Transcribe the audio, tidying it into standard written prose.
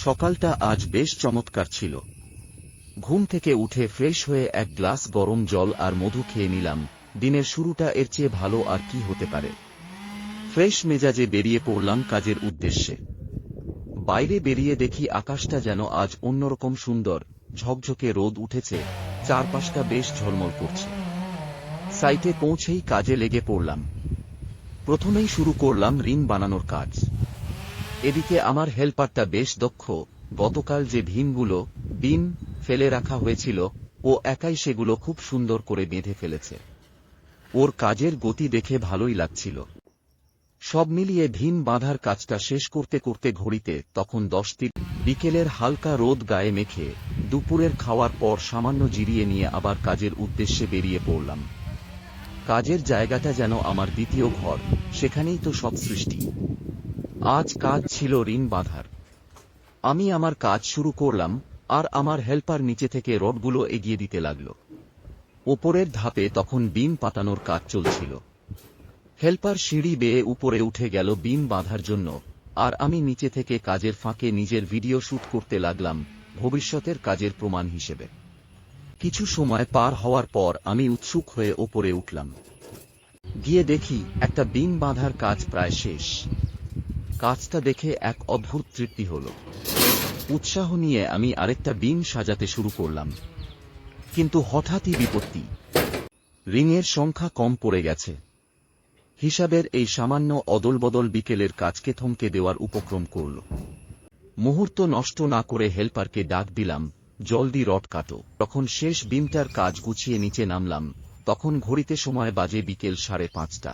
সকালটা আজ বেশ চমৎকার ছিল। ঘুম থেকে উঠে ফ্রেশ হয়ে এক গ্লাস গরম জল আর মধু খেয়ে নিলাম। দিনের শুরুটা এর চেয়ে ভালো আর কি হতে পারে। ফ্রেশ মেজাজে বেরিয়ে পড়লাম কাজের উদ্দেশ্যে। বাইরে বেরিয়ে দেখি আকাশটা যেন আজ অন্যরকম সুন্দর, ঝকঝকে রোদ উঠেছে, চারপাশটা বেশ ঝলমল করছে। সাইটে পৌঁছেই কাজে লেগে পড়লাম। প্রথমেই শুরু করলাম রিং বানানোর কাজ। এদিকে আমার হেল্পারটা বেশ দক্ষ। গতকাল যে বিম ফেলে রাখা হয়েছিল, ও একাই সেগুলো খুব সুন্দর করে বেঁধে ফেলেছে। ওর কাজের গতি দেখে ভালোই লাগছিল। সব মিলিয়ে ভিম বাঁধার কাজটা শেষ করতে করতে ঘড়িতে তখন 10:30। বিকেলের হালকা রোদ গায়ে মেখে দুপুরের খাওয়ার পর সামান্য জিরিয়ে নিয়ে আবার কাজের উদ্দেশ্যে বেরিয়ে পড়লাম। কাজের জায়গাটা যেন আমার দ্বিতীয় ঘর, সেখানেই তো সব সৃষ্টি। আজ কাজ ছিল রিং বাঁধার। আমি আমার কাজ শুরু করলাম, আর আমার হেল্পার নিচে থেকে রডগুলো এগিয়ে দিতে লাগল। ওপরের ধাপে তখন বিম পাতানোর কাজ চলছিল। হেল্পার সিঁড়ি বেয়ে উপরে উঠে গেল বিম বাঁধার জন্য, আর আমি নিচে থেকে কাজের ফাঁকে নিজের ভিডিও শুট করতে লাগলাম, ভবিষ্যতের কাজের প্রমাণ হিসেবে। কিছু সময় পার হওয়ার পর আমি উৎসুক হয়ে ওপরে উঠলাম। গিয়ে দেখি একটা বিম বাঁধার কাজ প্রায় শেষ। কাজটা দেখে এক অদ্ভুত তৃপ্তি হল। উৎসাহ নিয়ে আমি আরেকটা বিম সাজাতে শুরু করলাম। কিন্তু হঠাৎই বিপত্তি। রিংয়ের সংখ্যা কম পড়ে গেছে। হিসাবের এই সামান্য অদলবদল বিকেলের কাজকে থমকে দেওয়ার উপক্রম করল। মুহূর্ত নষ্ট না করে হেল্পারকে ডাক দিলাম, জলদি রড কাটো। তখন শেষ বিমটার কাজ গুছিয়ে নিচে নামলাম, তখন ঘড়িতে সময় বাজে বিকেল 5:30।